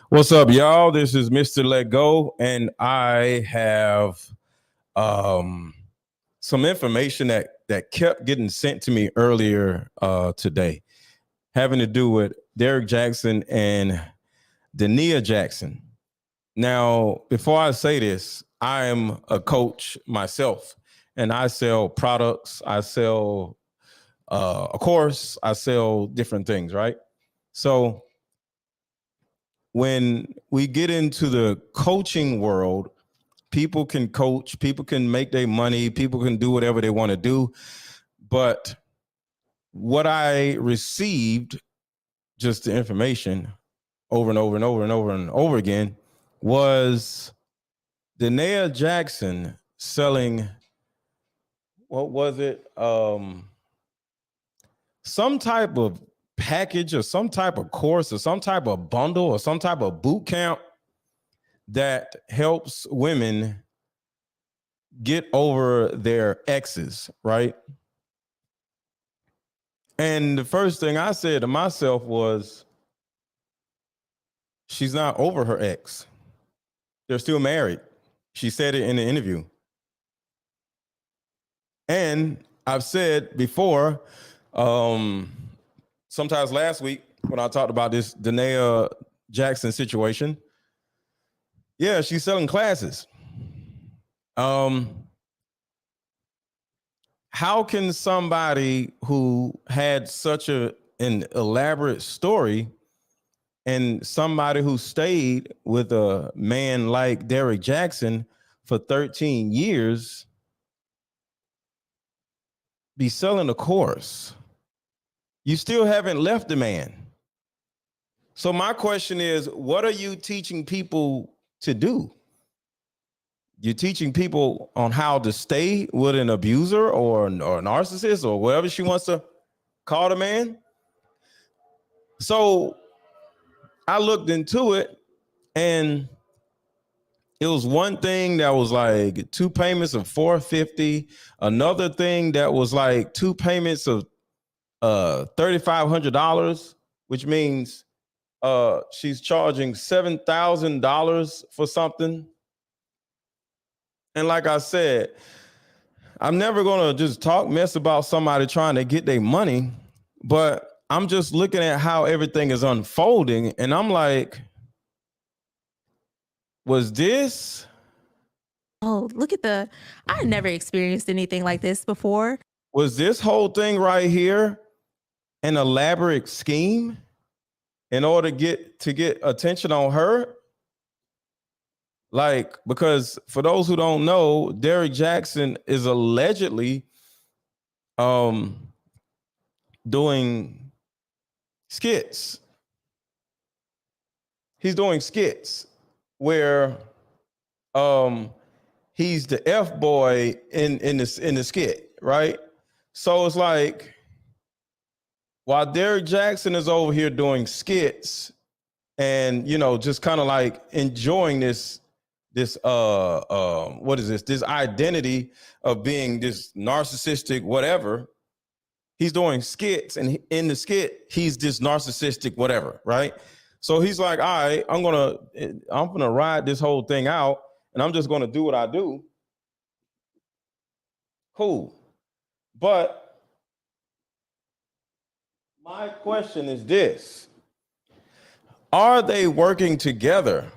What's up, y'all? This is MrLetGo, and I have um, some information that kept getting sent to me earlier today, having to do with Derrick Jaxn and Derrick Jaxn. Now, before I say this, I am a coach myself, and I sell products. I sell a course. I sell different things, right? So when we get into the coaching world, people can coach, people can make their money, people can do whatever they want to do. But what I received, just the information over and over and over and over and over again, was Derrick Jaxn selling, what was it? Some type of package or some type of course or some type of bundle or some type of boot camp that helps women get over their exes, right? And the first thing I said to myself was, she's not over her ex. They're still married. She said it in the interview. And I've said before, sometimes last week when I talked about this Derrick Jaxn situation, yeah, she's selling classes. How can somebody who had such an elaborate story and somebody who stayed with a man like Derrick Jaxn for 13 years be selling a course? You still haven't left the man. So my question is, what are you teaching people to do? You're teaching people on how to stay with an abuser or a narcissist or whatever she wants to call the man. So I looked into it, and it was one thing that was like 2 payments of $450, another thing that was like 2 payments of $3,500, which means she's charging $7,000 for something. And like I said, I'm never gonna just talk mess about somebody trying to get their money, but I'm just looking at how everything is unfolding, and I'm like, was this? Oh, look at I never experienced anything like this before. Was this whole thing right here an elaborate scheme in order to get attention on her? Like, because for those who don't know, Derrick Jaxn is allegedly doing skits. He's doing skits where he's the F boy in the skit, right? So it's like, while Derrick Jaxn is over here doing skits and, you know, just kind of like enjoying this what is this identity of being this narcissistic whatever, he's doing skits, and in the skit he's this narcissistic whatever, right? So he's like, all right, I'm gonna ride this whole thing out, and I'm just gonna do what I do. Cool. But my question is this: are they working together?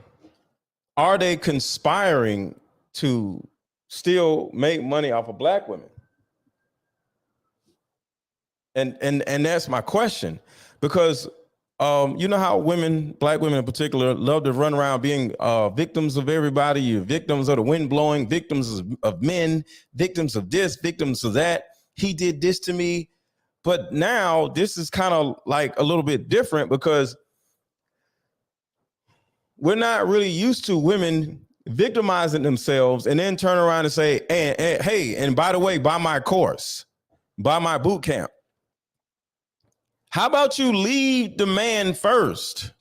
Are they conspiring to still make money off of black women? And that's my question, because you know how black women in particular, love to run around being victims of everybody. You're victims of the wind blowing, victims of men, victims of this, victims of that. He did this to me. But now this is kind of like a little bit different, because we're not really used to women victimizing themselves and then turn around and say, hey, and by the way, buy my course, buy my boot camp. How about you leave the man first?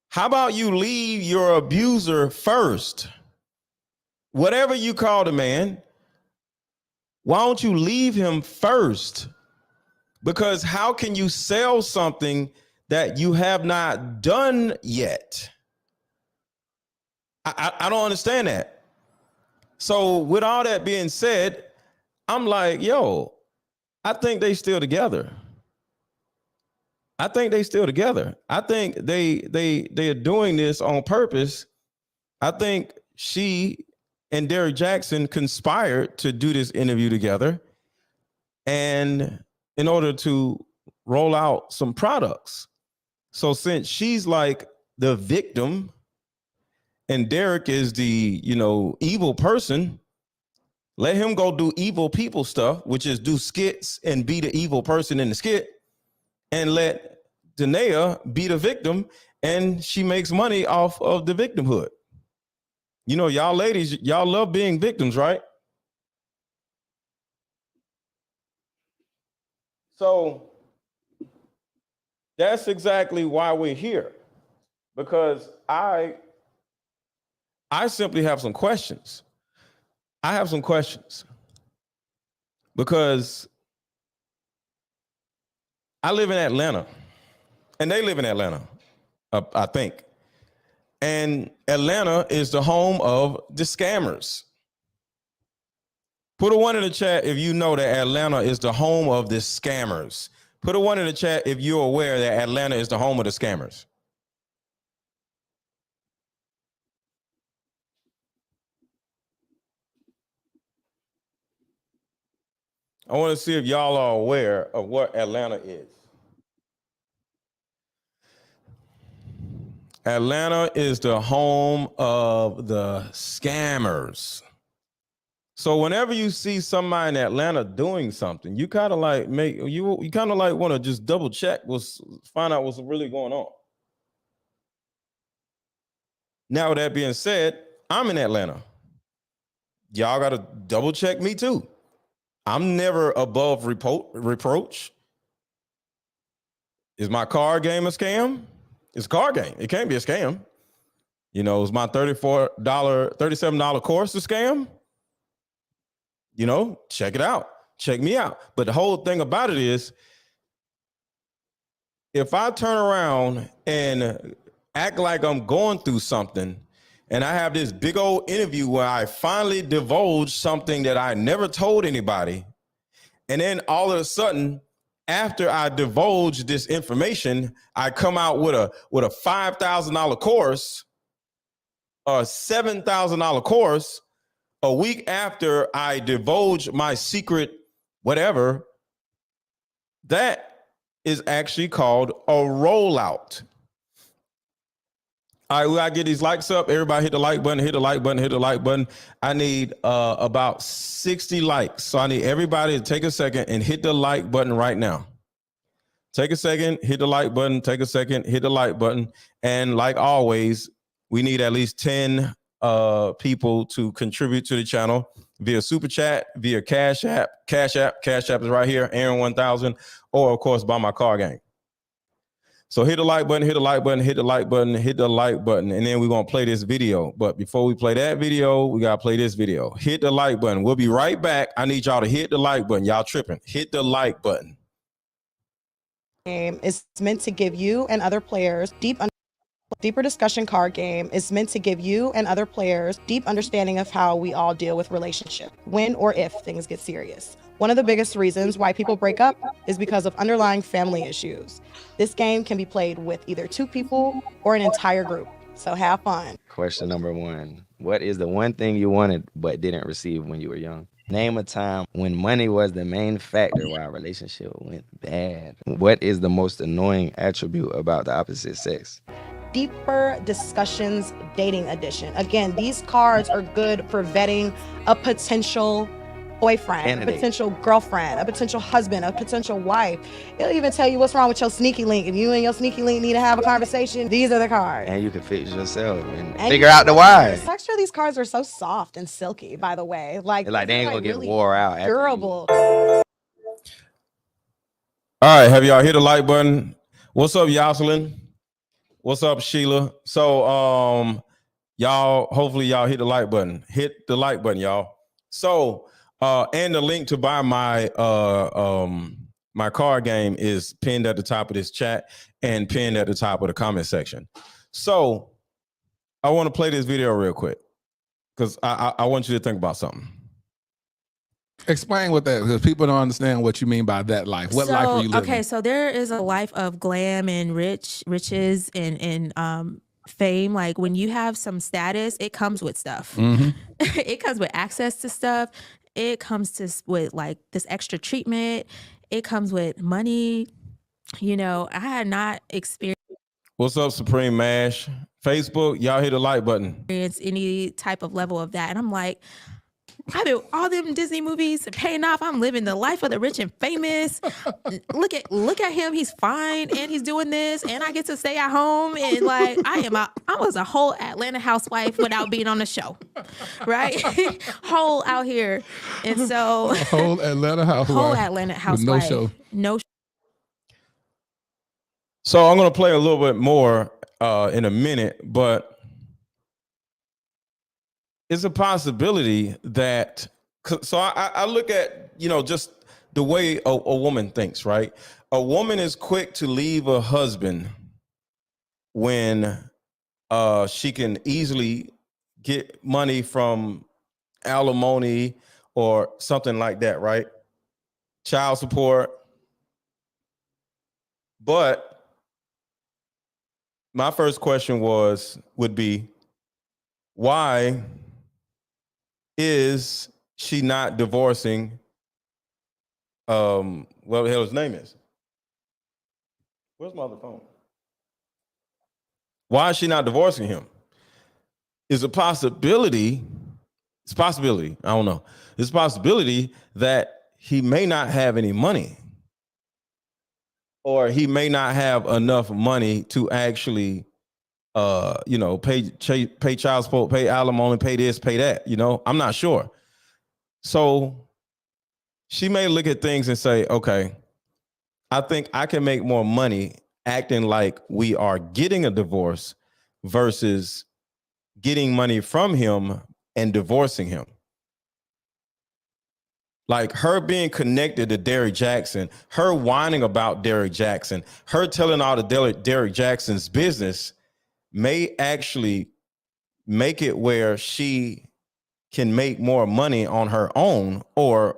How about you leave your abuser first? Whatever you call the man, why don't you leave him first? Because how can you sell something that you have not done yet. I don't understand that. So with all that being said, I'm like, yo, I think they still together. I think they still together. I think they are doing this on purpose. I think she and Derrick Jaxn conspired to do this interview together, and in order to roll out some products. So since she's like the victim and Derrick is the, evil person, let him go do evil people stuff, which is do skits and be the evil person in the skit, and let Danae be the victim, and she makes money off of the victimhood. Y'all ladies, y'all love being victims, right? So that's exactly why we're here, because I simply have some questions. I have some questions because I live in Atlanta and they live in Atlanta, I think. And Atlanta is the home of the scammers. Put a 1 in the chat if you know that Atlanta is the home of the scammers. Put a 1 in the chat if you're aware that Atlanta is the home of the scammers. I want to see if y'all are aware of what Atlanta is. Atlanta is the home of the scammers. So whenever you see somebody in Atlanta doing something, you kind of like want to just double check, find out what's really going on. Now, with that being said, I'm in Atlanta. Y'all got to double check me too. I'm never above reproach. Is my car game a scam? It's a car game. It can't be a scam. Is my $37 course a scam? Check it out. Check me out. But the whole thing about it is, if I turn around and act like I'm going through something, and I have this big old interview where I finally divulge something that I never told anybody, and then all of a sudden, after I divulge this information, I come out with a $5,000 course, a $7,000 course, a week after I divulge my secret, whatever. That is actually called a rollout. All right, we gotta get these likes up. Everybody hit the like button, hit the like button, hit the like button. I need about 60 likes. So I need everybody to take a second and hit the like button right now. Take a second, hit the like button, take a second, hit the like button. And like always, we need at least 10 people to contribute to the channel via super chat, via Cash App. Cash App is right here, Aaron 1000, or of course by my car gang. So hit the like button, hit the like button, hit the like button, hit the like button, and then we're gonna play this video. But before we play that video, we gotta play this video. Hit the like button. We'll be right back. I need y'all to hit the like button. Y'all tripping. Hit the like button. Game is meant to give you and other players deeper discussion card game is meant to give you and other players deep understanding of how we all deal with relationships when or if things get serious. One of the biggest reasons why people break up is because of underlying family issues. This game can be played with either 2 people or an entire group, so have fun. Question number 1. What is the one thing you wanted but didn't receive when you were young? Name a time when money was the main factor why a relationship went bad. What is the most annoying attribute about the opposite sex? Deeper discussions dating edition. Again, these cards are good for vetting a potential boyfriend, a potential girlfriend, a potential husband, a potential wife. It'll even tell you what's wrong with your sneaky link. If you and your sneaky link need to have a conversation, these are the cards. And you can fix yourself and figure out the why. The texture of these cards are so soft and silky, by the way. Like they ain't gonna get really wore out. Durable. All right, have y'all hit the like button? What's up, Yoselin? What's up, Sheila? So y'all, hopefully y'all hit the like button. Hit the like button, y'all. So and the link to buy my My card game is pinned at the top of this chat and pinned at the top of the comment section. So I want to play this video real quick because I want you to think about something. Explain what that, because people don't understand what you mean by that life. What life are you living? Okay, so there is a life of glam and riches and fame. Like when you have some status, it comes with stuff. Mm-hmm. It comes with access to stuff. It comes with like this extra treatment. It comes with money. You know, I had not experienced What's up, Supreme Mash? Facebook, y'all hit the like button. any type of level of that. And I'm like, I've been all them Disney movies paying off. I'm living the life of the rich and famous. Look at him. He's fine and he's doing this, and I get to stay at home. And like I was a whole Atlanta housewife without being on the show, right? Whole out here, and so Whole Atlanta housewife with no show. No. So I'm gonna play a little bit more in a minute, but it's a possibility that, so I look at, just the way a woman thinks, right? A woman is quick to leave a husband when she can easily get money from alimony or something like that, right? Child support. But my first question would be, why is she not divorcing what the hell his name is? Where's my other phone? Why is she not divorcing him? It's a possibility. It's a possibility. I don't know. It's a possibility that he may not have any money, or he may not have enough money to actually pay child support, pay alimony, pay this, pay that, I'm not sure. So she may look at things and say, okay, I think I can make more money acting like we are getting a divorce versus getting money from him and divorcing him. Like her being connected to Derrick Jaxn, her whining about Derrick Jaxn, her telling all the Derrick Jaxn's business may actually make it where she can make more money on her own, or,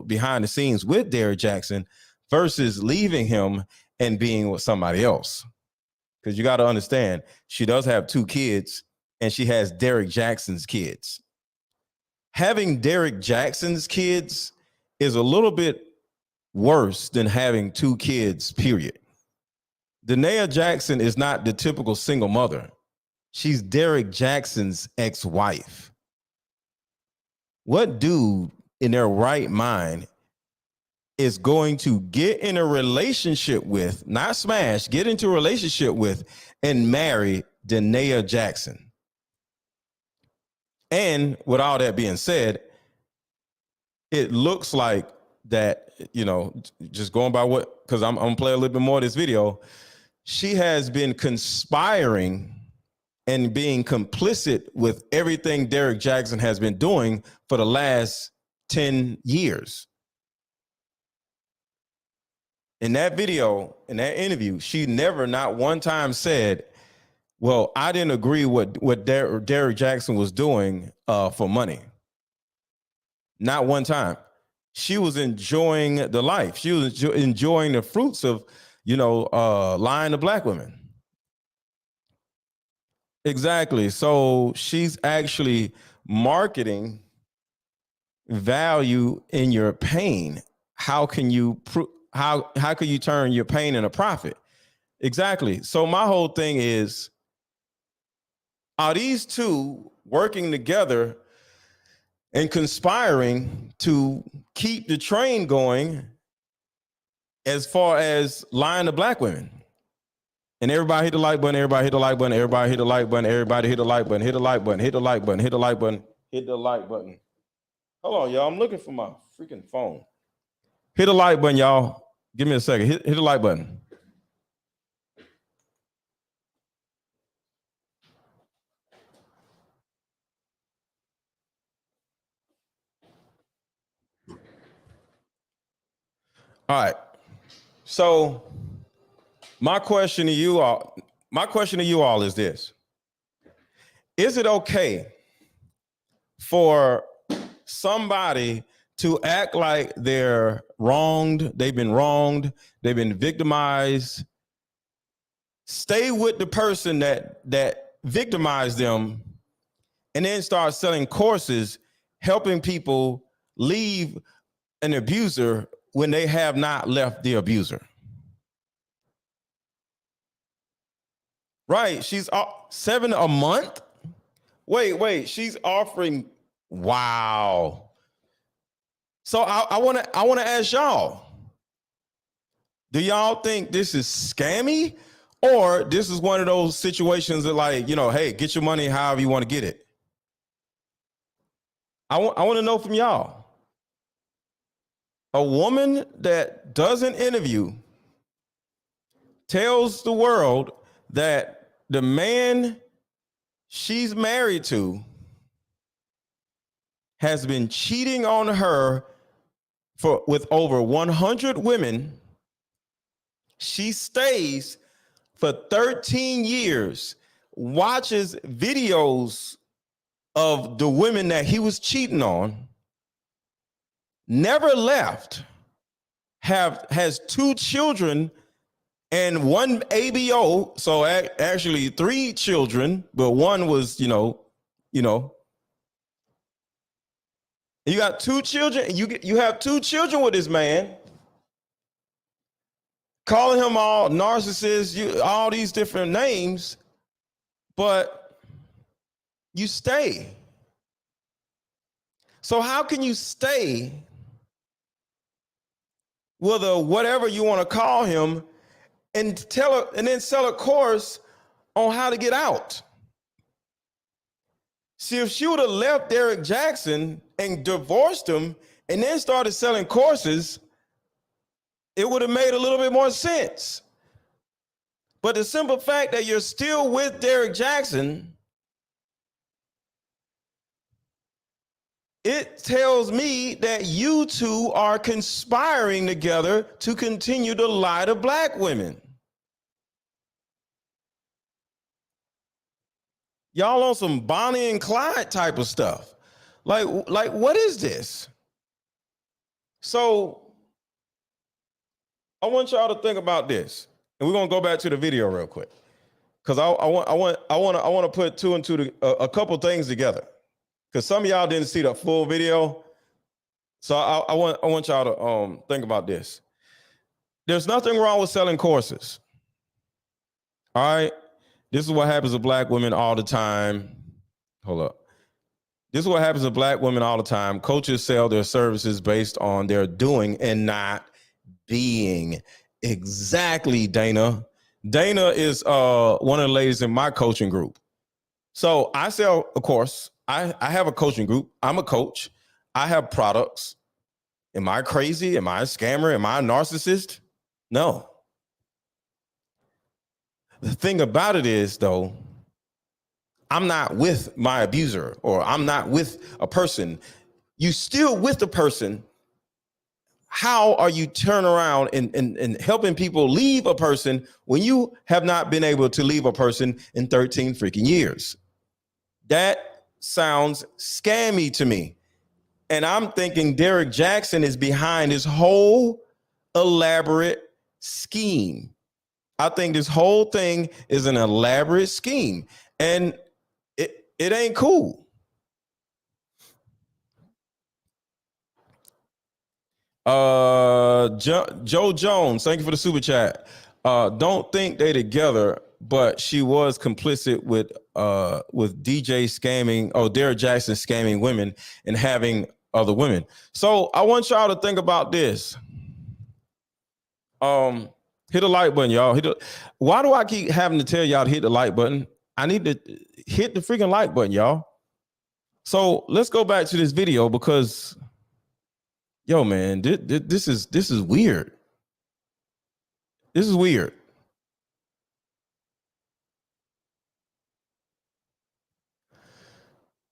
behind the scenes with Derrick Jaxn, versus leaving him and being with somebody else. Because you got to understand, she does have 2 kids and she has Derrick Jaxn's kids. Having Derrick Jaxn's kids is a little bit worse than having 2 kids, period. Derrick Jaxn is not the typical single mother. She's Derrick Jaxn's ex-wife. What dude in their right mind is going to get in a relationship with, not smash, get into a relationship with and marry Derrick Jaxn? And with all that being said, it looks like that, just going by what, because I'm going to play a little bit more of this video, she has been conspiring and being complicit with everything Derrick Jaxn has been doing for the last 10 years. In that video, in that interview, she never, not one time said, well, I didn't agree with what Derrick Jaxn was doing for money. Not one time. She was enjoying the life. She was enjoying the fruits of, lying to black women. Exactly. So she's actually marketing value in your pain. How can you how can you turn your pain into profit? Exactly. So my whole thing is, are these two working together and conspiring to keep the train going as far as lying to black women? And everybody hit the like button, everybody hit the like button, everybody hit the like button, everybody hit the like button, hit the like button, hit the like button, hit the like button, hit the like button. Hold on, y'all. I'm looking for my freaking phone. Hit the like button, y'all. Give me a second. Hit the like button. All right. So my question to you all is this. Is it okay for somebody to act like they're wronged, they've been victimized, stay with the person that victimized them, and then start selling courses helping people leave an abuser when they have not left the abuser? Right, she's $7 a month. Wait, she's offering. Wow. So I want to ask y'all, do y'all think this is scammy, or this is one of those situations that, like, hey, get your money however you want to get it? I want to know from y'all. A woman that does an interview tells the world that the man she's married to has been cheating on her with over 100 women. She stays for 13 years, watches videos of the women that he was cheating on, never left, has 2 children and 1 ABO, so actually 3 children, but one was, you got 2 children, and you have 2 children with this man, calling him all narcissists, all these different names, but you stay. So how can you stay with a whatever you want to call him and then sell a course on how to get out? See, if she would have left Derrick Jaxn and divorced him and then started selling courses, it would have made a little bit more sense. But the simple fact that you're still with Derrick Jaxn, it tells me that you two are conspiring together to continue to lie to black women. Y'all on some Bonnie and Clyde type of stuff. Like what is this? So I want y'all to think about this, and we're gonna go back to the video real quick, because I want to put 2 and 2 a couple things together, because some of y'all didn't see the full video. So I want y'all to think about this. There's nothing wrong with selling courses. All right. This is what happens to black women all the time. Hold up. This is what happens to black women all the time. Coaches sell their services based on their doing and not being. Exactly, Dana. Dana is one of the ladies in my coaching group. So I sell a course. I have a coaching group. I'm a coach. I have products. Am I crazy? Am I a scammer? Am I a narcissist? No. The thing about it is, though, I'm not with my abuser, or I'm not with a person. You still with the person. How are you turn around and helping people leave a person when you have not been able to leave a person in 13 freaking years? That sounds scammy to me. And I'm thinking Derrick Jaxn is behind this whole elaborate scheme. I think this whole thing is an elaborate scheme, and it ain't cool. Joe Jones, thank you for the super chat. Don't think they together, but she was complicit with DJ scamming, Derrick Jaxn scamming women and having other women. So I want y'all to think about this. Hit the like button, y'all. Why do I keep having to tell y'all to hit the like button? I need to hit the freaking like button, y'all. So let's go back to this video, because, yo, man, this is weird. This is weird.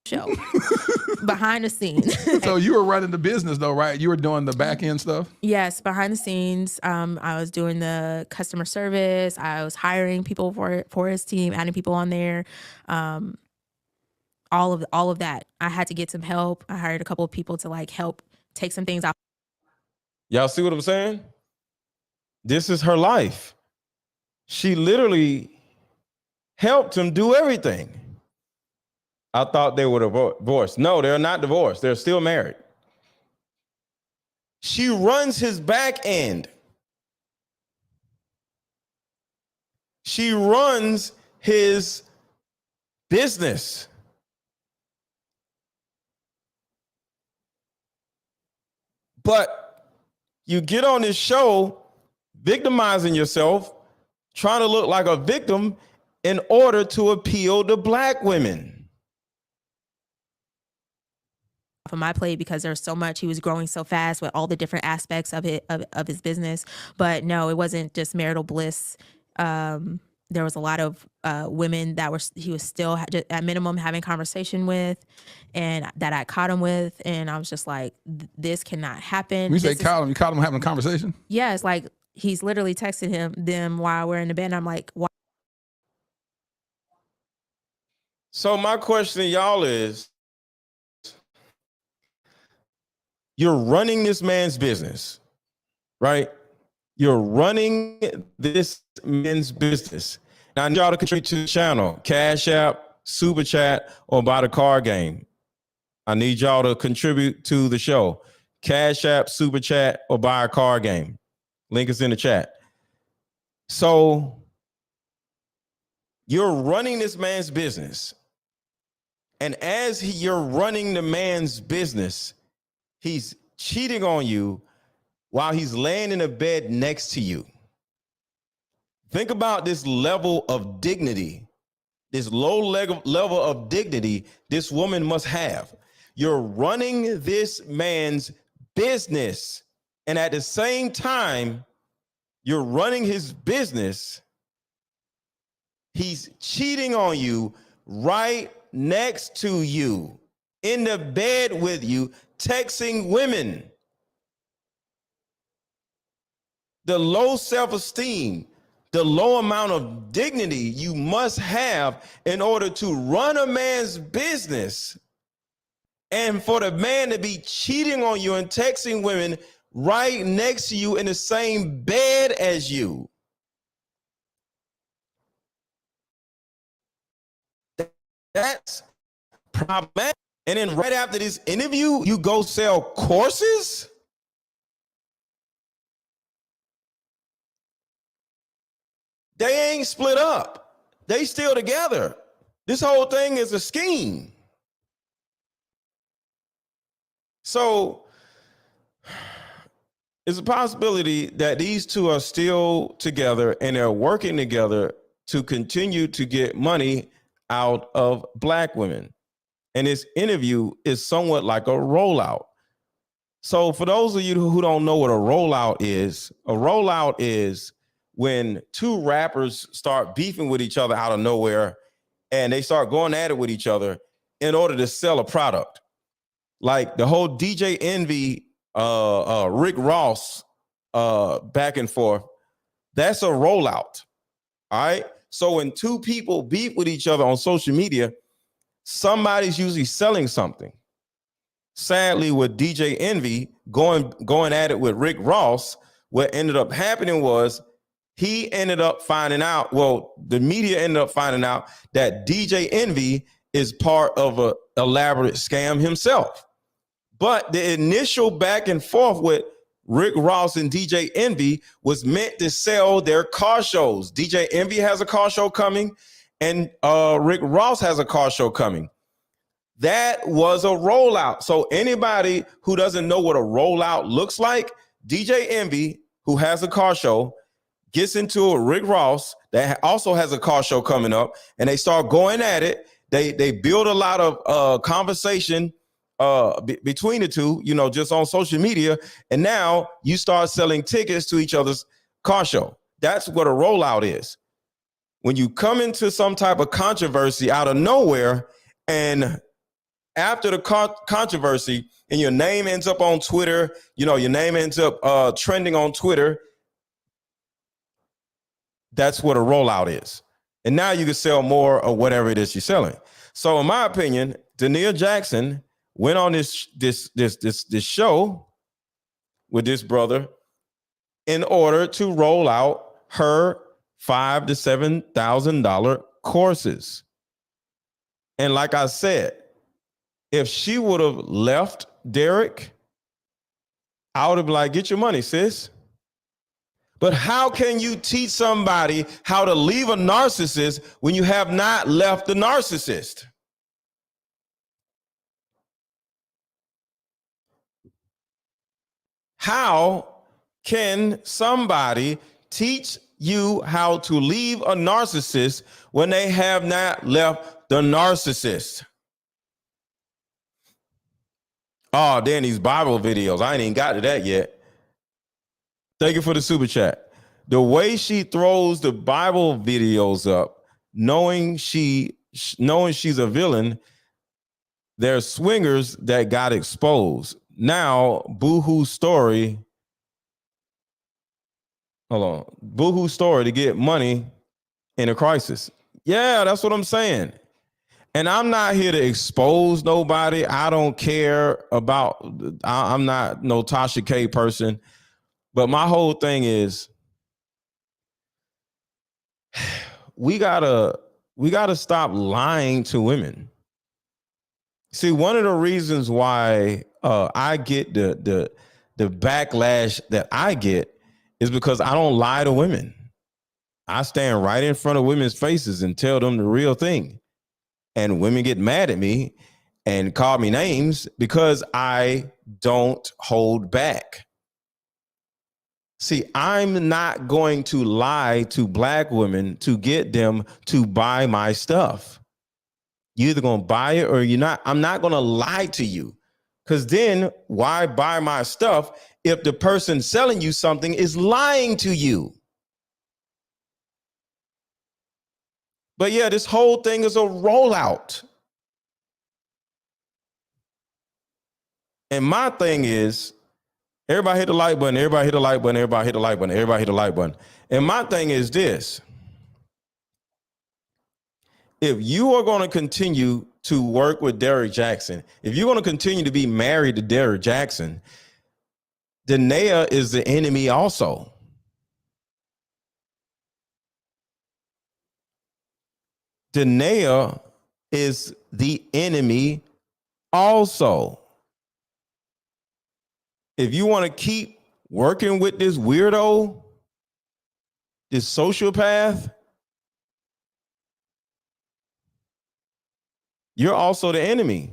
Show. behind the scenes. So you were running the business though, right? You were doing the back end stuff? Yes, behind the scenes. I was doing the customer service. I was hiring people for his team, adding people on there. All of that. I had to get some help. I hired a couple of people to like help take some things off. Y'all see what I'm saying? This is her life. She literally helped him do everything. I thought they were divorced. No, they're not divorced. They're still married. She runs his back end. She runs his business. But you get on this show victimizing yourself, trying to look like a victim in order to appeal to black women. Of my plate because there's so much. He was growing so fast with all the different aspects of it of his business. But no, it wasn't just marital bliss. There was a lot of women that he was still at minimum having conversation with, and that I caught him with, and I was just like, this cannot happen. You caught him having a conversation? Yeah, it's like he's literally texting them while we're in the bed. I'm like, why? So my question to y'all is, you're running this man's business, right? You're running this man's business. Now, I need y'all to contribute to the channel. Cash App, Super Chat, or buy the card game. I need y'all to contribute to the show. Cash App, Super Chat, or buy a card game. Link is in the chat. So you're running this man's business. And as you're running the man's business, he's cheating on you while he's laying in a bed next to you. Think about this level of dignity, this low level of dignity this woman must have. You're running this man's business, and at the same time, you're running his business. He's cheating on you right next to you, in the bed with you, texting women. The low self-esteem, the low amount of dignity you must have in order to run a man's business, and for the man to be cheating on you and texting women right next to you in the same bed as you. That's problematic. And then right after this interview, you go sell courses? They ain't split up. They still together. This whole thing is a scheme. So it's a possibility that these two are still together and they're working together to continue to get money out of black women. And this interview is somewhat like a rollout. So for those of you who don't know what a rollout is when two rappers start beefing with each other out of nowhere and they start going at it with each other in order to sell a product. Like the whole DJ Envy, Rick Ross back and forth, that's a rollout. All right. So when two people beef with each other on social media, somebody's usually selling something. Sadly, with DJ Envy going at it with Rick Ross, what ended up happening was he ended up finding out, the media ended up finding out that DJ Envy is part of an elaborate scam himself. But the initial back and forth with Rick Ross and DJ Envy was meant to sell their car shows. DJ Envy has a car show coming, and Rick Ross has a car show coming. That was a rollout. So anybody who doesn't know what a rollout looks like, DJ Envy, who has a car show, gets into a Rick Ross that also has a car show coming up, and they start going at it. They build a lot of conversation between the two, just on social media. And now you start selling tickets to each other's car show. That's what a rollout is. When you come into some type of controversy out of nowhere and after the controversy and your name ends up on Twitter, your name ends up trending on Twitter, that's what a rollout is. And now you can sell more of whatever it is you're selling. So in my opinion, Derrick Jaxn went on this show with this brother in order to roll out her $5,000 to $7,000 courses. And like I said, if she would have left Derrick, I would have been like, get your money, sis. But how can you teach somebody how to leave a narcissist when you have not left the narcissist? How can somebody teach you how to leave a narcissist when they have not left the narcissist? Oh, then these Bible videos. I ain't even got to that yet. Thank you for the super chat. The way she throws the Bible videos up, knowing she's a villain, there's swingers that got exposed. Now, Boohoo story. Hold on. Boohoo story to get money in a crisis. Yeah, that's what I'm saying. And I'm not here to expose nobody. I don't care about, I'm not no Tasha K person. But my whole thing is, we gotta stop lying to women. See, one of the reasons why I get the backlash that I get is because I don't lie to women. I stand right in front of women's faces and tell them the real thing. And women get mad at me and call me names because I don't hold back. See, I'm not going to lie to Black women to get them to buy my stuff. You're either going to buy it or you're not. I'm not going to lie to you, because then why buy my stuff if the person selling you something is lying to you? But yeah, this whole thing is a rollout. And my thing is, everybody hit the like button, everybody hit the like button, everybody hit the like button, everybody hit the like button. And my thing is this. If you are going to continue to work with Derrick Jaxn, if you're going to continue to be married to Derrick Jaxn, Danae is the enemy also. Danae is the enemy also. If you want to keep working with this weirdo, this sociopath, you're also the enemy.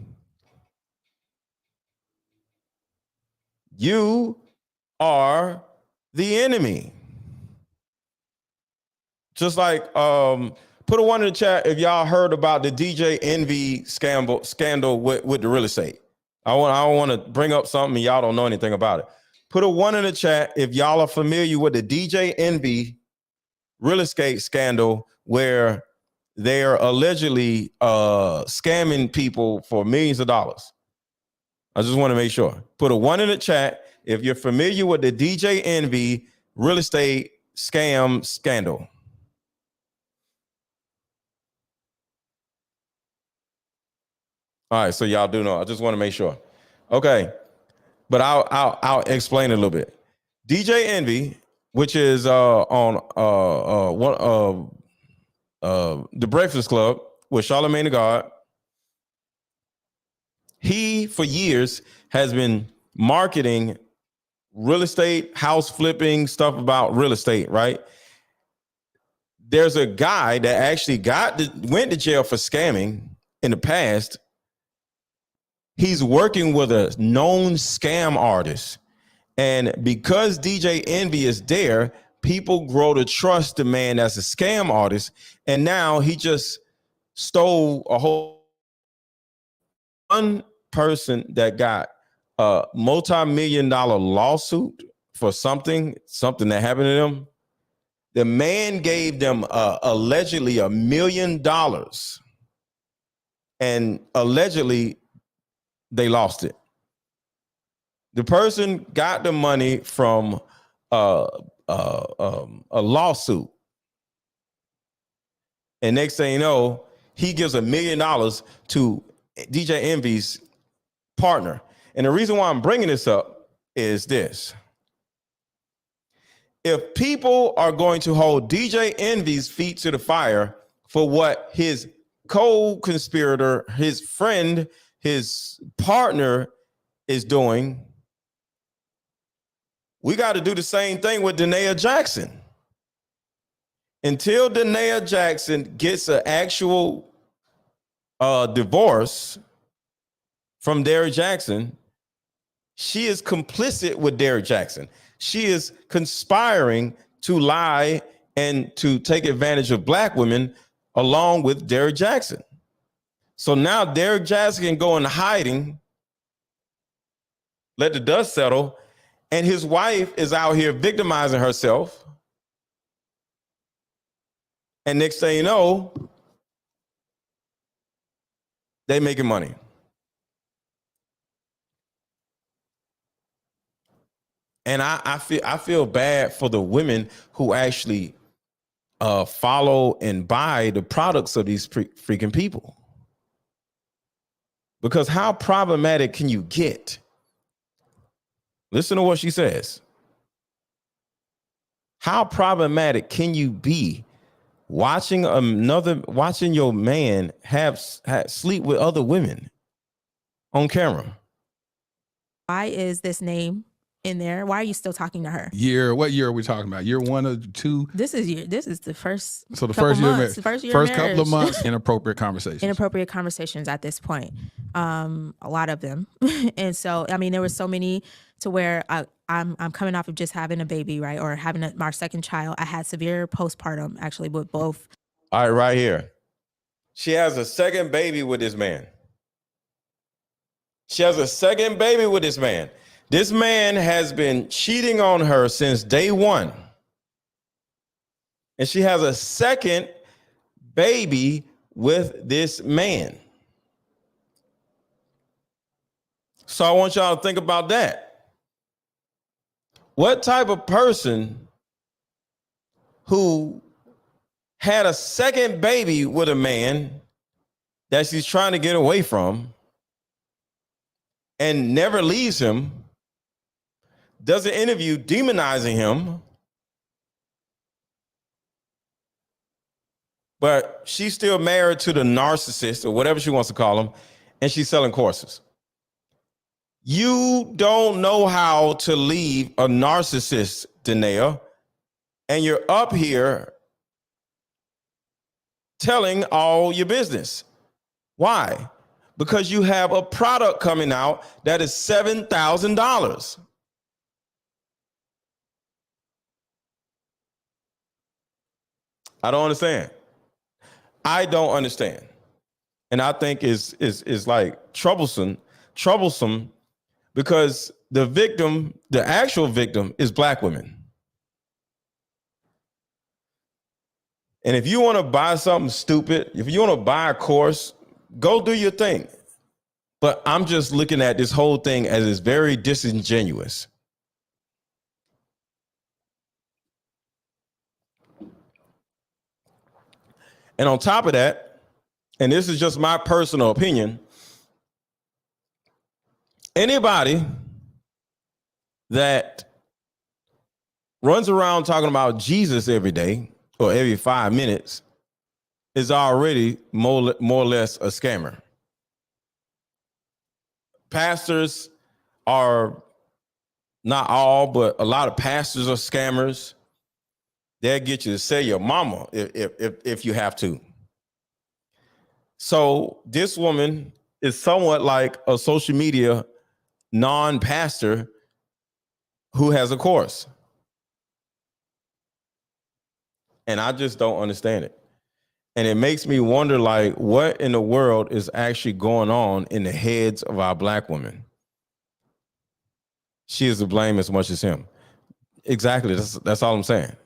You are the enemy. Just like, put a 1 in the chat if y'all heard about the DJ Envy scandal with the real estate. I want to bring up something and y'all don't know anything about it. Put a 1 in the chat if y'all are familiar with the DJ Envy real estate scandal where they're allegedly scamming people for millions of dollars. I just want to make sure. Put a 1 in the chat if you're familiar with the DJ Envy real estate scam scandal. All right, so y'all do know. I just want to make sure. Okay, but I'll explain it a little bit. DJ Envy, which is on The Breakfast Club with Charlamagne the God, he for years has been marketing real estate, house flipping, stuff about real estate, right? There's a guy that actually went to jail for scamming in the past. He's working with a known scam artist. And because DJ Envy is there, people grow to trust the man as a scam artist. And now he just stole a whole one person that got a multi-million-dollar lawsuit for something that happened to them. The man gave them allegedly $1 million. And allegedly they lost it. The person got the money from a lawsuit. And next thing you know, he gives $1 million to DJ Envy's partner. And the reason why I'm bringing this up is this. If people are going to hold DJ Envy's feet to the fire for what his co-conspirator, his friend, his partner is doing, we got to do the same thing with Derrick Jaxn. Until Derrick Jaxn gets an actual divorce from Derrick Jaxn, she is complicit with Derrick Jaxn. She is conspiring to lie and to take advantage of black women along with Derrick Jaxn. So now Derrick Jaxn can go in hiding, let the dust settle, and his wife is out here victimizing herself. And next thing you know, they making money. And I feel bad for the women who actually follow and buy the products of these freaking people. Because how problematic can you get? Listen to what she says. How problematic can you be watching your man have sleep with other women on camera? Why is this name in there? Why are you still talking to her? What year are we talking about? Year 1 or 2? This is the first. So the couple first year, months, first couple of months, inappropriate conversations. Inappropriate conversations at this point. A lot of them. And so, I mean, there were so many to where I'm coming off of just having a baby, right? Or having our second child. I had severe postpartum actually with both. All right, right here. She has a second baby with this man. She has a second baby with this man. This man has been cheating on her since day one. And she has a second baby with this man. So I want y'all to think about that. What type of person who had a second baby with a man that she's trying to get away from and never leaves him, does an interview demonizing him, but she's still married to the narcissist or whatever she wants to call him, and she's selling courses. You don't know how to leave a narcissist, Danae, and you're up here telling all your business. Why? Because you have a product coming out that is $7,000. I don't understand. I don't understand. And I think is like troublesome because the victim, the actual victim is black women. And if you want to buy something stupid, if you want to buy a course, go do your thing. But I'm just looking at this whole thing as it's very disingenuous. And on top of that, and this is just my personal opinion, anybody that runs around talking about Jesus every day or every 5 minutes is already more or less a scammer. Pastors are, not all, but a lot of pastors are scammers. They'll get you to sell your mama if you have to. So this woman is somewhat like a social media non-pastor who has a course. And I just don't understand it. And it makes me wonder, like, what in the world is actually going on in the heads of our black women? She is to blame as much as him. Exactly. That's all I'm saying.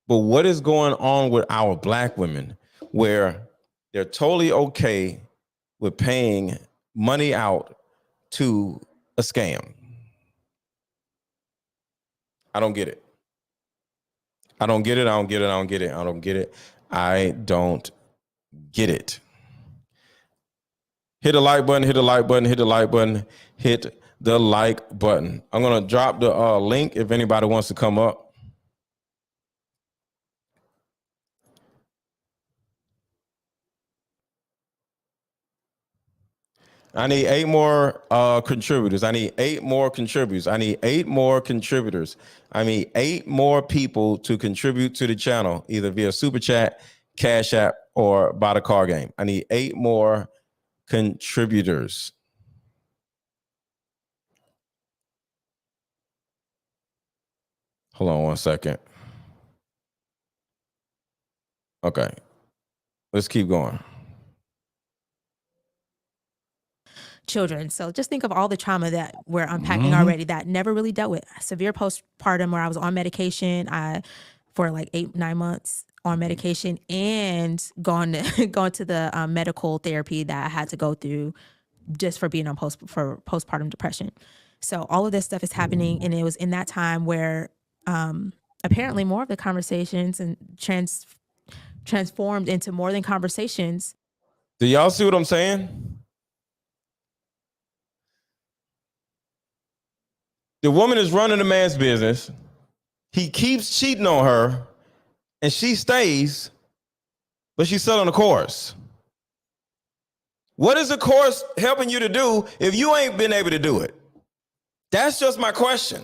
But what is going on with our black women where they're totally okay with paying money out to a scam. I don't get it. I don't get it. I don't get it. I don't get it. I don't get it. I don't get it. Hit the like button, hit the like button, hit the like button, hit the like button. I'm going to drop the link if anybody wants to come up. I need 8 more contributors. I need 8 more contributors. I need 8 more contributors. I need 8 more people to contribute to the channel, either via Super Chat, Cash App, or buy the car game. I need 8 more contributors. Hold on one second. Okay. Let's keep going. Children. So just think of all the trauma that we're unpacking already that never really dealt with. Severe postpartum where I was on medication for like 8-9 months on medication and gone to the medical therapy that I had to go through just for being on postpartum depression. So all of this stuff is happening, and it was in that time where apparently more of the conversations and transformed into more than conversations. Do y'all see what I'm saying? The woman is running the man's business. He keeps cheating on her, and she stays, but she's selling a course. What is the course helping you to do if you ain't been able to do it? That's just my question.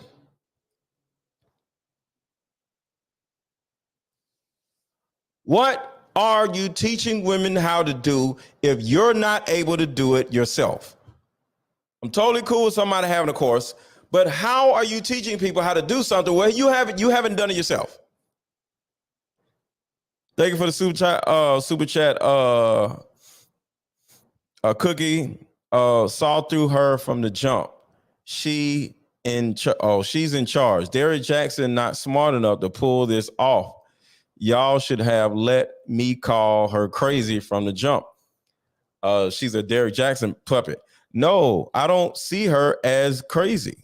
What are you teaching women how to do if you're not able to do it yourself? I'm totally cool with somebody having a course, but how are you teaching people how to do something where you haven't done it yourself? Thank you for the super chat. Cookie saw through her from the jump. She's in charge. Derrick Jaxn not smart enough to pull this off. Y'all should have let me call her crazy from the jump. She's a Derrick Jaxn puppet. No, I don't see her as crazy.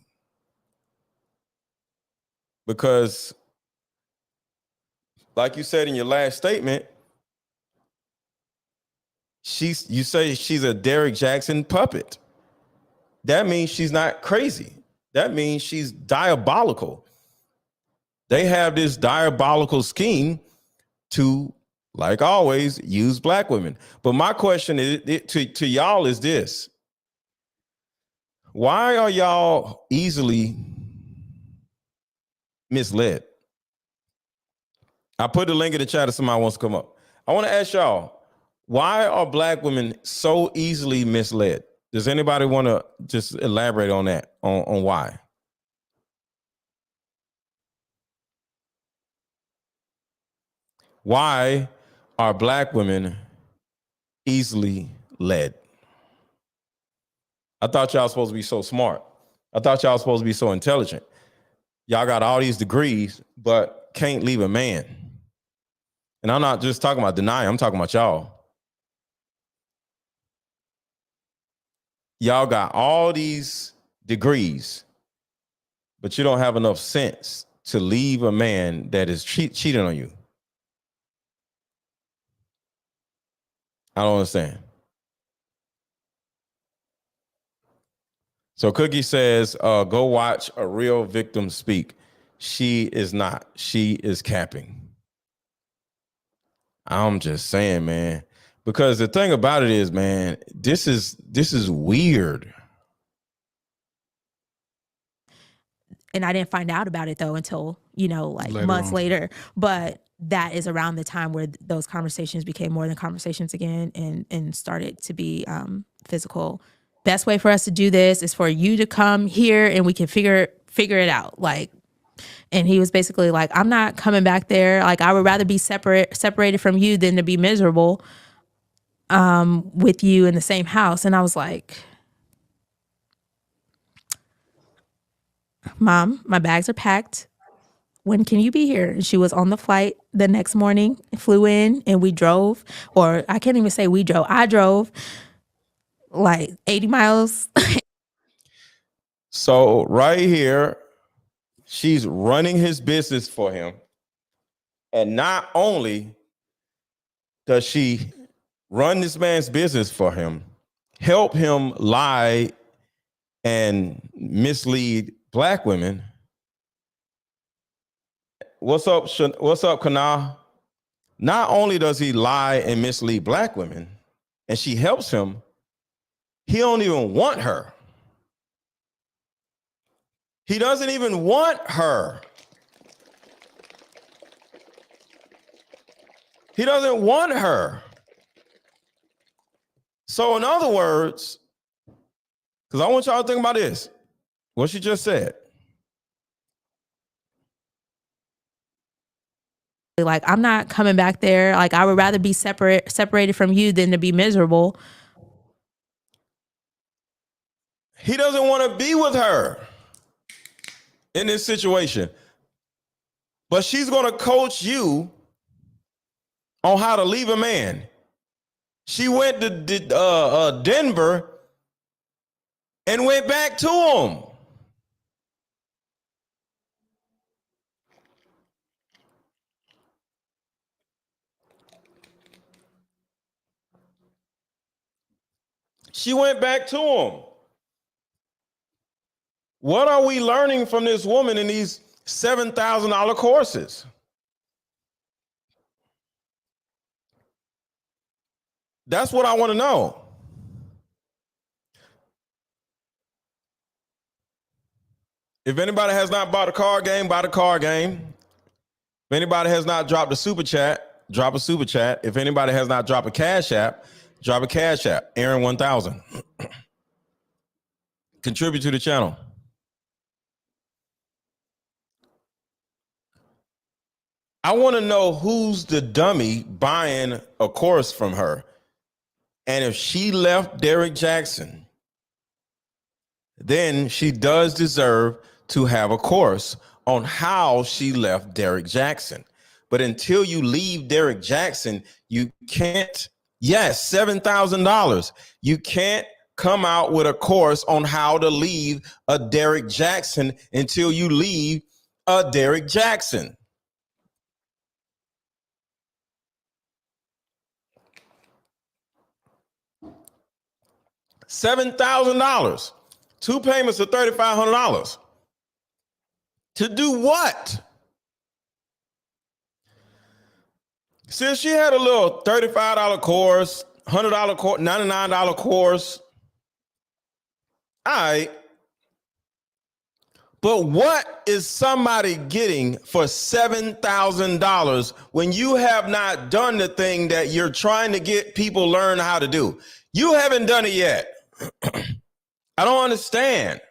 Because, like you said in your last statement, you say she's a Derrick Jaxn puppet. That means she's not crazy. That means she's diabolical. They have this diabolical scheme to, like always, use black women. But my question to y'all is this. Why are y'all easily misled? I put the link in the chat if somebody wants to come up. I want to ask y'all, why are black women so easily misled? Does anybody want to just elaborate on that, on why? Why are black women easily led? I thought y'all supposed to be so smart. I thought y'all supposed to be so intelligent. Y'all got all these degrees, but can't leave a man. And I'm not just talking about denying, I'm talking about y'all. Y'all got all these degrees, but you don't have enough sense to leave a man that is cheating on you. I don't understand. So Cookie says, go watch a real victim speak. She is not. She is capping. I'm just saying, man. Because the thing about it is, man, this is weird. And I didn't find out about it though until, months later. But that is around the time where those conversations became more than conversations again and started to be physical. Best way for us to do this is for you to come here and we can figure it out. And he was basically like, I'm not coming back there. Like, I would rather be separated from you than to be miserable with you in the same house. And I was like, Mom, my bags are packed. When can you be here? And she was on the flight the next morning, flew in, and we drove. Or I can't even say we drove. I drove like 80 miles. So right here, she's running his business for him. And not only does she run this man's business for him, help him lie and mislead black women. What's up, Kana? Not only does he lie and mislead black women, and she helps him, he don't even want her. He doesn't even want her. He doesn't want her. So in other words, because I want y'all to think about this, what she just said. Like, I'm not coming back there. Like, I would rather be separated from you than to be miserable. He doesn't want to be with her in this situation. But she's going to coach you on how to leave a man. She went to Denver and went back to him. She went back to him. What are we learning from this woman in these $7,000 courses? That's what I want to know. If anybody has not bought a card game, buy the card game. If anybody has not dropped a super chat, drop a super chat. If anybody has not dropped a cash app, drop a cash app. Aaron 1000. Contribute to the channel. I want to know who's the dummy buying a course from her. And if she left Derrick Jaxn, then she does deserve to have a course on how she left Derrick Jaxn. But until you leave Derrick Jaxn, you can't, yes, $7,000. You can't come out with a course on how to leave a Derrick Jaxn until you leave a Derrick Jaxn. $7,000. 2 payments of $3,500. To do what? Since she had a little $35 course, $100 course, $99 course. All right. But what is somebody getting for $7,000 when you have not done the thing that you're trying to get people learn how to do? You haven't done it yet. I don't understand.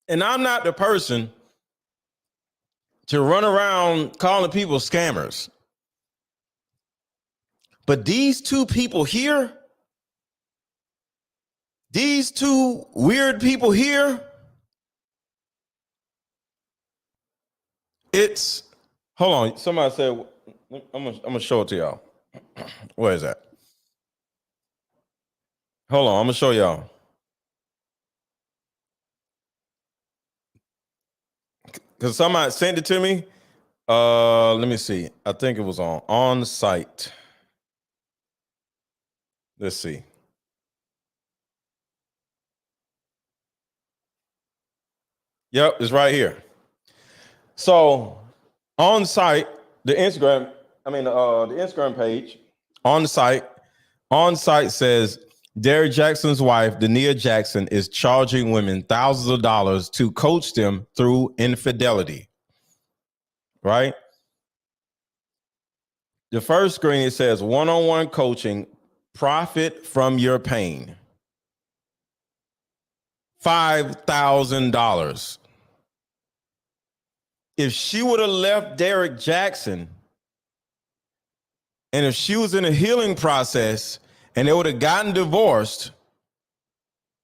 And I'm not the person to run around calling people scammers. But these two people here, these two weird people here, it's, hold on, somebody said, I'm gonna show it to y'all. Where is that? Hold on, I'm gonna show y'all. Because somebody sent it to me. Let me see. I think it was on site. Let's see. Yep, it's right here. So on site, the Instagram page on site says Derrick Jaxn's wife, Dania Jaxn, is charging women thousands of dollars to coach them through infidelity. Right? The first screen, it says one-on-one coaching, profit from your pain. $5,000. If she would have left Derrick Jaxn, and if she was in a healing process and they would have gotten divorced,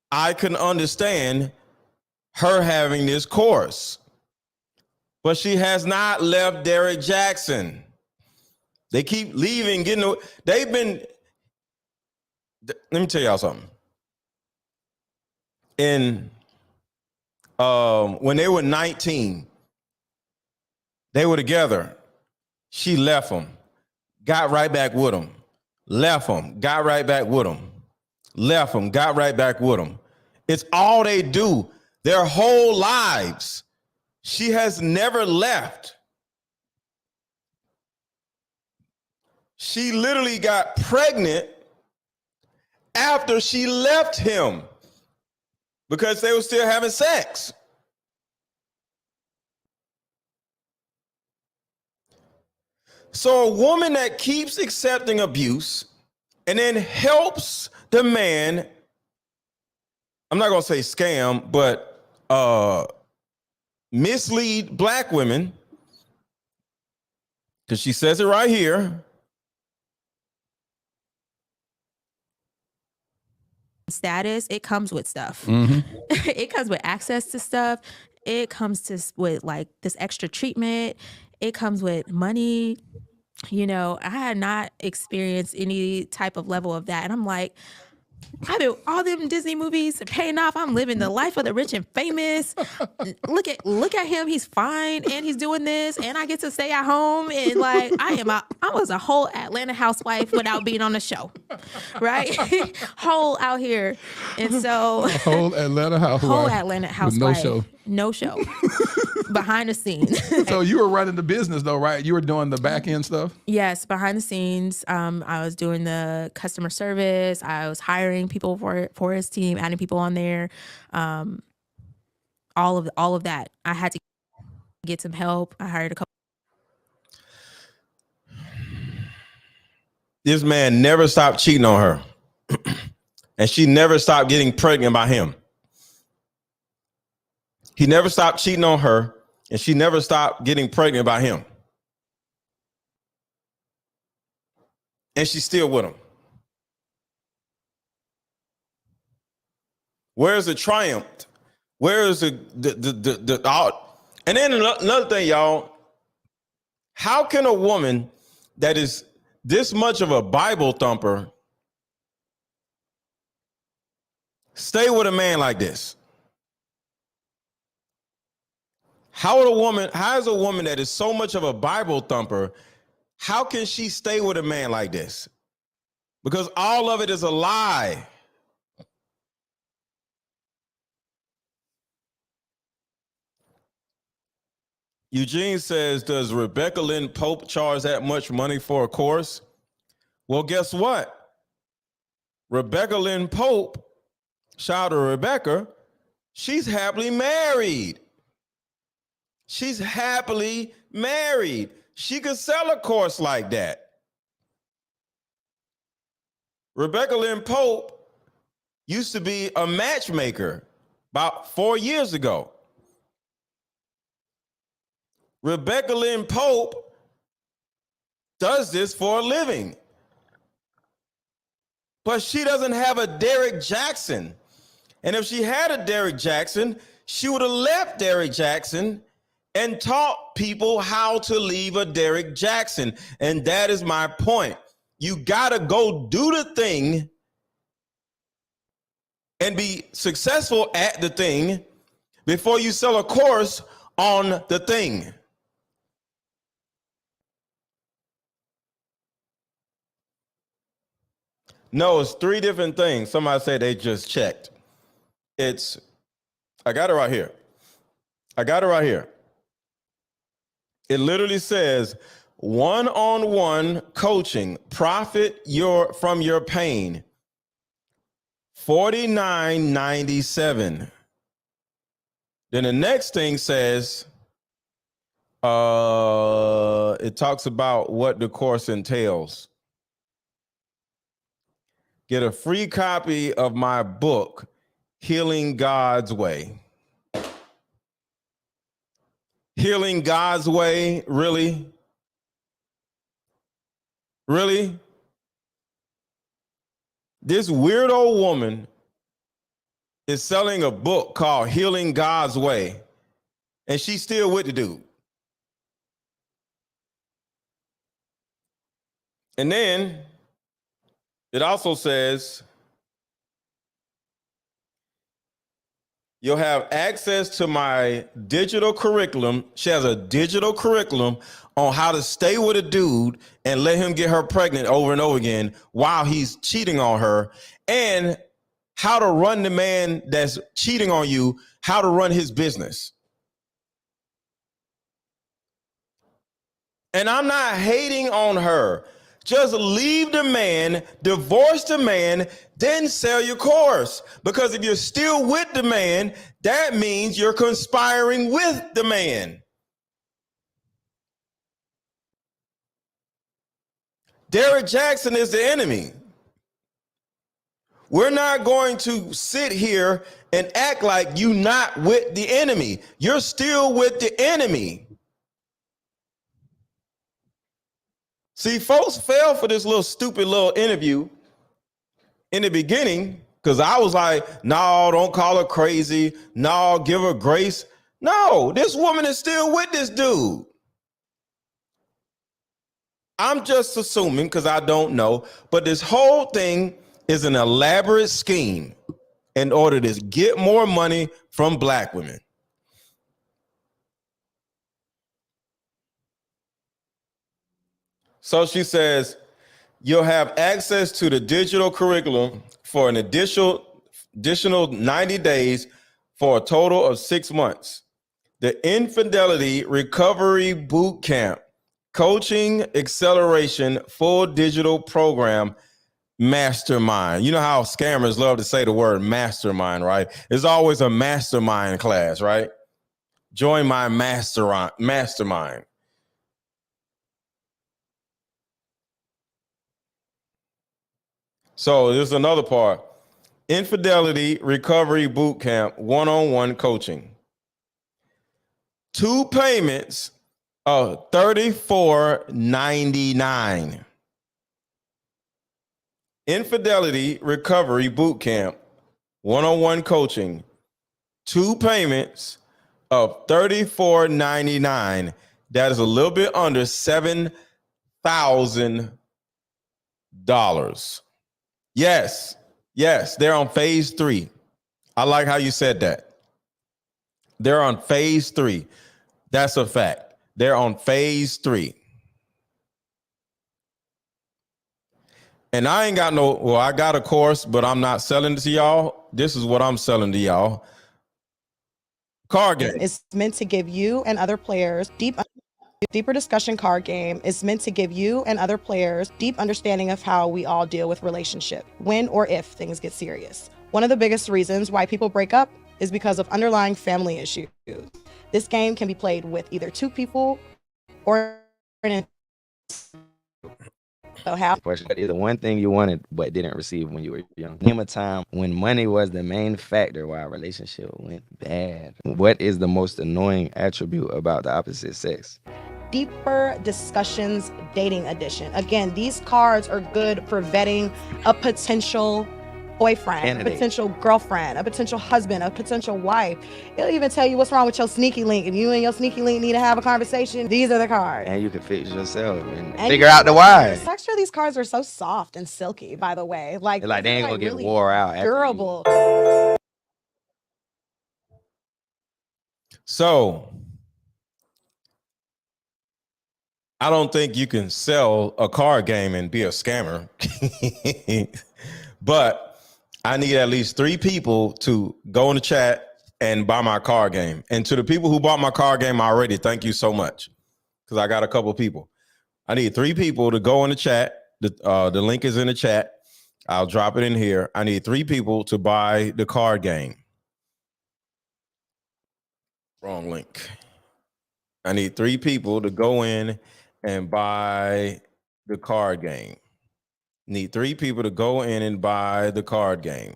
I can understand her having this course. But she has not left Derrick Jaxn. They keep leaving, they've been, let me tell y'all something. When they were 19, they were together. She left him, got right back with him, left him, got right back with him, left him, got right back with him. It's all they do their whole lives. She has never left. She literally got pregnant after she left him because they were still having sex. So a woman that keeps accepting abuse and then helps the man, I'm not going to say scam, but mislead black women, because she says it right here. Status, it comes with stuff. It comes with access to stuff. It comes with like this extra treatment. It comes with money. You know, I had not experienced any type of level of that. And I'm like, I've been all them Disney movies paying off. I'm living the life of the rich and famous. Look at him. He's fine and he's doing this, and I get to stay at home. And like I was a whole Atlanta housewife without being on the show, right? Whole out here, and so Whole Atlanta housewife. With no show. Behind the scenes. So you were running the business though, right? You were doing the back end stuff? Yes, behind the scenes. I was doing the customer service. I was hiring people for his team, adding people on there. All of that. I had to get some help. I hired a couple. This man never stopped cheating on her. And she never stopped getting pregnant by him. He never stopped cheating on her, and she never stopped getting pregnant by him. And she's still with him. Where's the triumph? Where is the and then another thing, y'all. How can a woman that is this much of a Bible thumper stay with a man like this? How is a woman that is so much of a Bible thumper, how can she stay with a man like this? Because all of it is a lie. Eugene says, does Rebecca Lynn Pope charge that much money for a course? Well, guess what? Rebecca Lynn Pope, shout out to Rebecca, she's happily married. She's happily married. She could sell a course like that. Rebecca Lynn Pope used to be a matchmaker about 4 years ago. Rebecca Lynn Pope does this for a living. But she doesn't have a Derrick Jaxn. And if she had a Derrick Jaxn, she would have left Derrick Jaxn and taught people how to leave a Derrick Jaxn. And that is my point. You gotta go do the thing and be successful at the thing before you sell a course on the thing. No, it's three different things. Somebody said they just checked. I got it right here. It literally says one-on-one coaching, profit from your pain, $49.97. Then the next thing says, it talks about what the course entails. Get a free copy of my book, Healing God's Way. Healing God's Way, really? Really? This weirdo woman is selling a book called Healing God's Way, and she's still with the dude. And then it also says you'll have access to my digital curriculum. She has a digital curriculum on how to stay with a dude and let him get her pregnant over and over again while he's cheating on her, and how to run the man that's cheating on you, how to run his business. And I'm not hating on her. Just leave the man, divorce the man, then sell your course. Because if you're still with the man, that means you're conspiring with the man. Derrick Jaxn is the enemy. We're not going to sit here and act like you're not with the enemy. You're still with the enemy. See, folks fell for this little stupid little interview in the beginning because I was like, no, don't call her crazy. No, give her grace. No, this woman is still with this dude. I'm just assuming because I don't know, but this whole thing is an elaborate scheme in order to get more money from black women. So she says, you'll have access to the digital curriculum for an additional 90 days for a total of 6 months. The Infidelity Recovery Boot Camp, Coaching Acceleration Full Digital Program Mastermind. You know how scammers love to say the word mastermind, right? There's always a mastermind class, right? Join my mastermind. So there's another part. Infidelity Recovery Boot Camp, one-on-one coaching. 2 payments of $34.99. Infidelity Recovery Boot Camp, one-on-one coaching. 2 payments of $34.99. That is a little bit under $7,000. Yes, they're on phase 3. I like how you said that. They're on phase 3. That's a fact. They're on phase 3. And I ain't got I got a course, but I'm not selling it to y'all. This is what I'm selling to y'all. Card game. It's meant to give you and other players deeper discussion card game is meant to give you and other players deep understanding of how we all deal with relationship when or if things get serious. One of the biggest reasons why people break up is because of underlying family issues. This game can be played with either 2 people or an. So how? What is the one thing you wanted but didn't receive when you were young? Name a time when money was the main factor why a relationship went bad. What is the most annoying attribute about the opposite sex? Deeper discussions dating edition. Again, these cards are good for vetting a potential boyfriend, Candidate. A potential girlfriend, a potential husband, a potential wife. It'll even tell you what's wrong with your sneaky link. If you and your sneaky link need to have a conversation, these are the cards. And you can fix yourself and And figure out the why. The texture of these cards are so soft and silky, by the way. Like They ain't gonna get really wore out. durable. So I don't think you can sell a card game and be a scammer. But I need at least 3 people to go in the chat and buy my card game. And to the people who bought my card game already, thank you so much. Because I got a couple people. I need 3 people to go in the chat. The link is in the chat. I'll drop it in here. I need 3 people to buy the card game. Wrong link. I need 3 people to go in and buy the card game. Need 3 people to go in and buy the card game.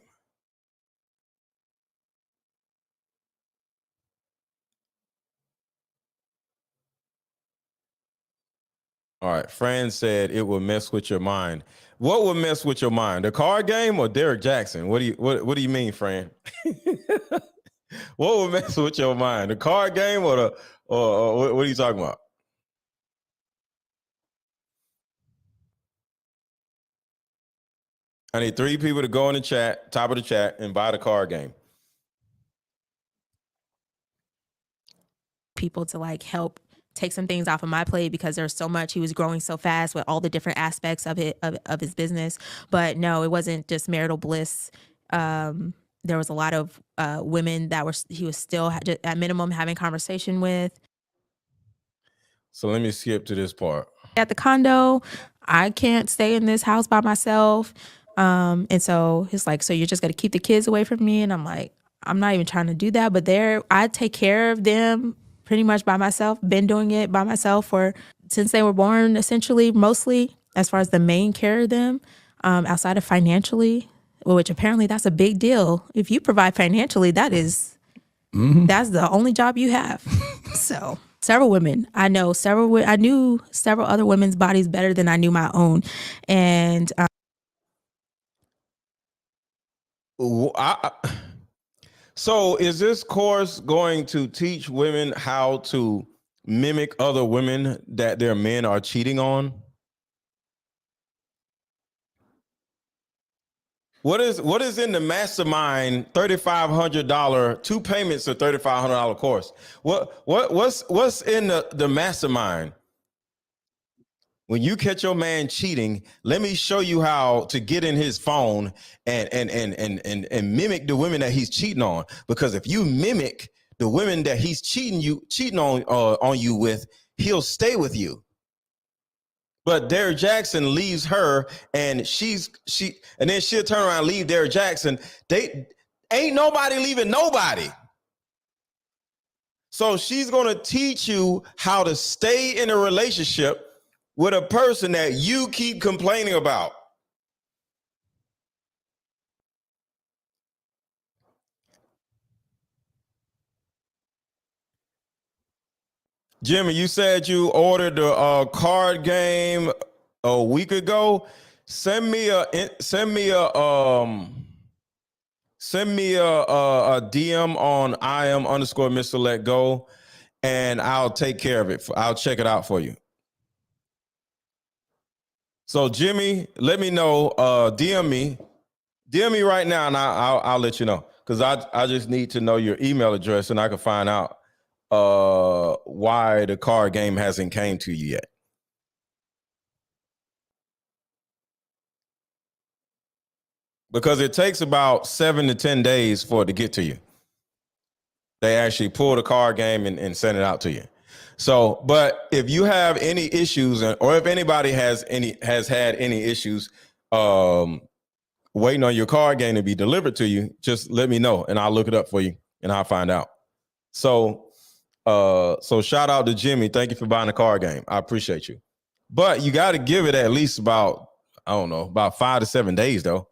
All right. Fran said it will mess with your mind. What would mess with your mind? The card game or Derrick Jaxn? What do you mean, friend? What would mess with your mind? The card game or what are you talking about? I need 3 people to go in the chat, top of the chat, and buy the card game. People to like help take some things off of my plate because there's so much. He was growing so fast with all the different aspects of it, of his business. But no, it wasn't just marital bliss. There was a lot of women that he was still at minimum having conversation with. So let me skip to this part. At the condo, I can't stay in this house by myself. And so he's like, so you're just going to keep the kids away from me? And I'm like, I'm not even trying to do that. But I take care of them pretty much by myself. Been doing it by myself since they were born, essentially, mostly, as far as the main care of them, outside of financially, which apparently that's a big deal. If you provide financially, that's the only job you have. So several women, I knew several other women's bodies better than I knew my own. And so is this course going to teach women how to mimic other women that their men are cheating on? What is in the mastermind $3,500, 2 payments of $3,500 course? What's in the mastermind? When you catch your man cheating, let me show you how to get in his phone and mimic the women that he's cheating on. Because if you mimic the women that he's cheating on you with, he'll stay with you. But Derrick Jaxn leaves her, and and then she'll turn around and leave Derrick Jaxn. They ain't nobody leaving nobody. So she's gonna teach you how to stay in a relationship with a person that you keep complaining about. Jimmy, you said you ordered the card game a week ago. Send me a DM on IM_MrLetGo, and I'll take care of it. I'll check it out for you. So Jimmy, let me know. DM me right now, and I'll let you know, because I just need to know your email address, and I can find out why the card game hasn't came to you yet. Because it takes about 7 to 10 days for it to get to you. They actually pull the card game and send it out to you. So, but if you have any issues, or if anybody has had any issues waiting on your card game to be delivered to you, just let me know, and I'll look it up for you, and I'll find out. So shout out to Jimmy. Thank you for buying the card game. I appreciate you. But you got to give it at least about 5 to 7 days though.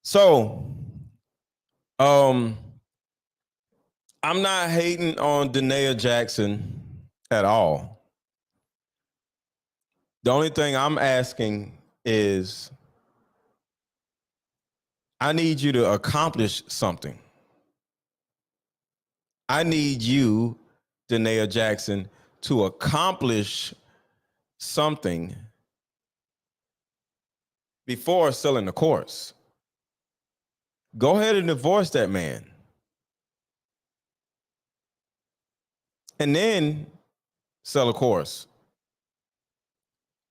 So, I'm not hating on Derrick Jaxn at all. The only thing I'm asking is, I need you to accomplish something. I need you, Derrick Jaxn, to accomplish something before selling the course. Go ahead and divorce that man. And then sell a course.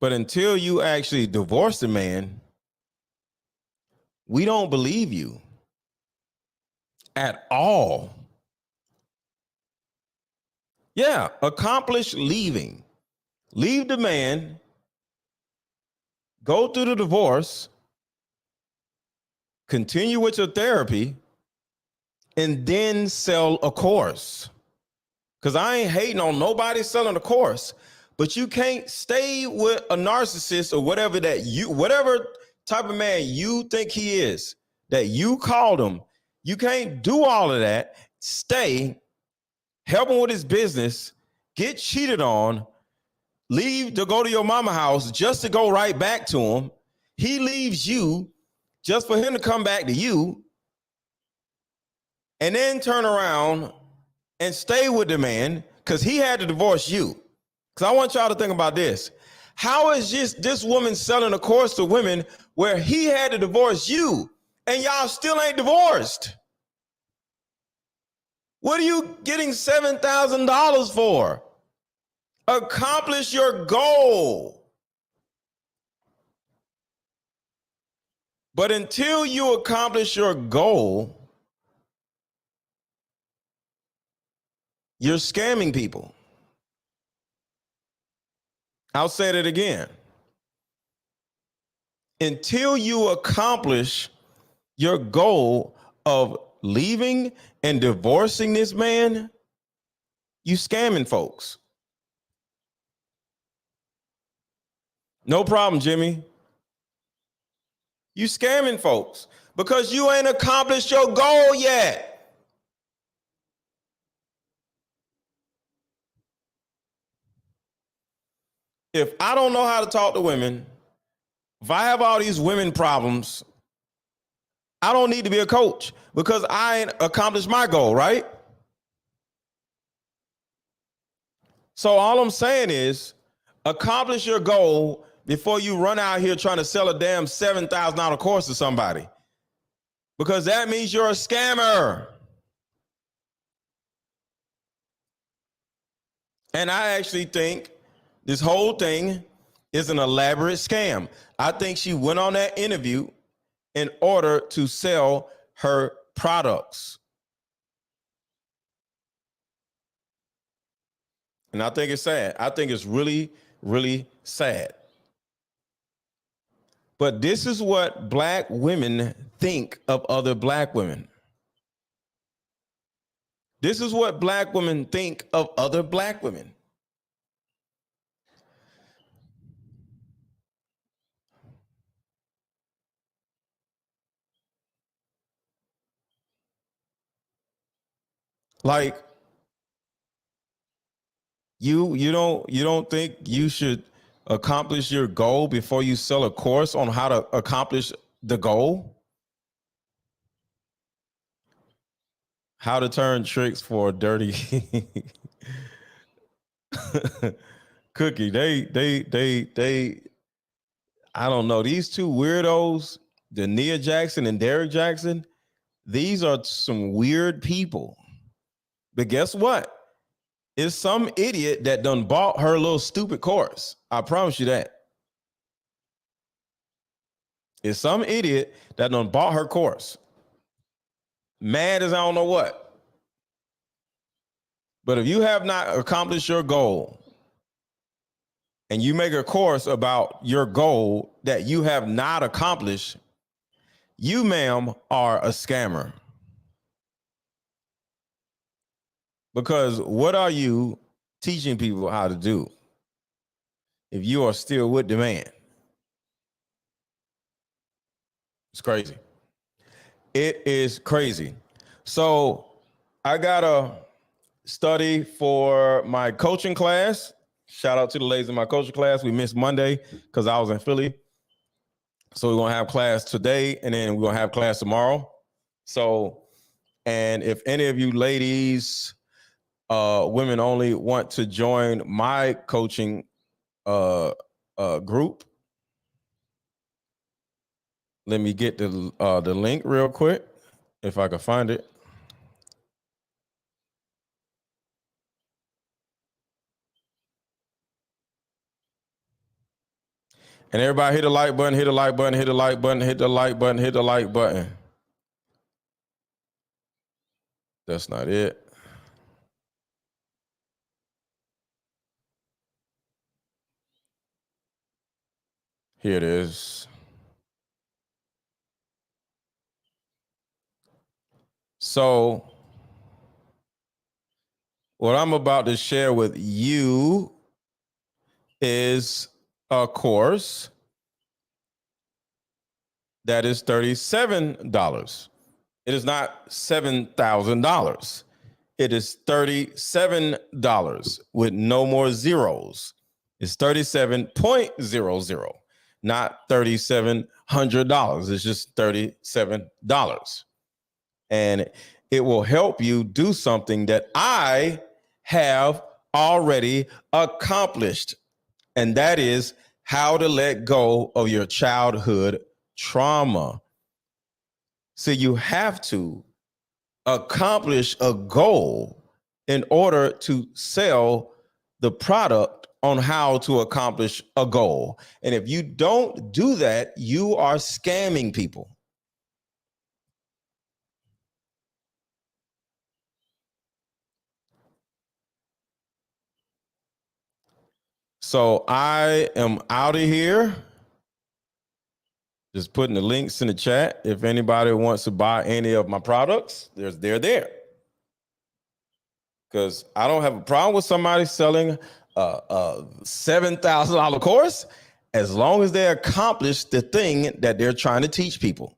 But until you actually divorce the man, we don't believe you at all. Yeah, accomplish leaving. Leave the man, go through the divorce, continue with your therapy, and then sell a course. Because I ain't hating on nobody selling a course, but you can't stay with a narcissist or whatever type of man you think he is, that you called him. You can't do all of that. Stay, help him with his business, get cheated on, leave to go to your mama house just to go right back to him, He leaves you just for him to come back to you and then turn around and stay with the man because he had to divorce you. Because I want y'all to think about this. How is this woman selling a course to women where he had to divorce you and y'all still ain't divorced? What are you getting $7,000 for? Accomplish your goal. But until you accomplish your goal, you're scamming people. I'll say that again. Until you accomplish your goal of leaving and divorcing this man, you scamming folks. No problem, Jimmy. You scamming folks because you ain't accomplished your goal yet. If I don't know how to talk to women, if I have all these women problems, I don't need to be a coach because I ain't accomplished my goal, right? So all I'm saying is accomplish your goal before you run out here trying to sell a damn $7,000 course to somebody, because that means you're a scammer. And I actually think this whole thing is an elaborate scam. I think she went on that interview in order to sell her products. And I think it's sad. I think it's really, really sad. But this is what black women think of other black women. This is what black women think of other black women. Like, you don't think you should accomplish your goal before you sell a course on how to accomplish the goal? How to turn tricks for a dirty cookie. They I don't know. These two weirdos, Derrick Jaxn and Derrick Jaxn, these are some weird people. But guess what? It's some idiot that done bought her little stupid course. I promise you that. It's some idiot that done bought her course. Mad as I don't know what. But if you have not accomplished your goal and you make a course about your goal that you have not accomplished, you, ma'am, are a scammer. Because what are you teaching people how to do if you are still with the man? It's crazy. It is crazy. So I got to study for my coaching class. Shout out to the ladies in my coaching class. We missed Monday because I was in Philly. So we're going to have class today and then we're going to have class tomorrow. So, and if any of you ladies, women only, want to join my coaching group, let me get the link real quick, if I can find it. And everybody hit the like button, hit the like button, hit the like button, hit the like button, hit the like button. That's not it. Here it is. So what I'm about to share with you is a course that is $37. It is not $7,000. It is $37 with no more zeros. It's 37.00. not $3,700. It's just $37. And it will help you do something that I have already accomplished. And that is how to let go of your childhood trauma. So you have to accomplish a goal in order to sell the product on how to accomplish a goal. And if you don't do that, you are scamming people. So I am out of here. Just putting the links in the chat. If anybody wants to buy any of my products, they're there. Because I don't have a problem with somebody selling a $7,000 course as long as they accomplish the thing that they're trying to teach people.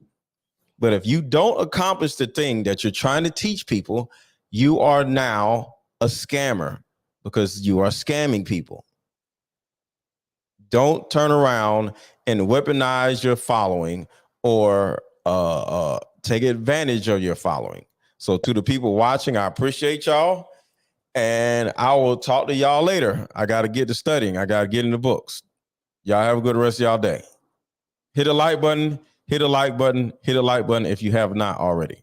But if you don't accomplish the thing that you're trying to teach people, you are now a scammer because you are scamming people. Don't turn around and weaponize your following or take advantage of your following. So to the people watching, I appreciate y'all. And I will talk to y'all later. I got to get to studying. I got to get in the books. Y'all have a good rest of y'all day. Hit a like button, hit a like button, hit a like button if you have not already.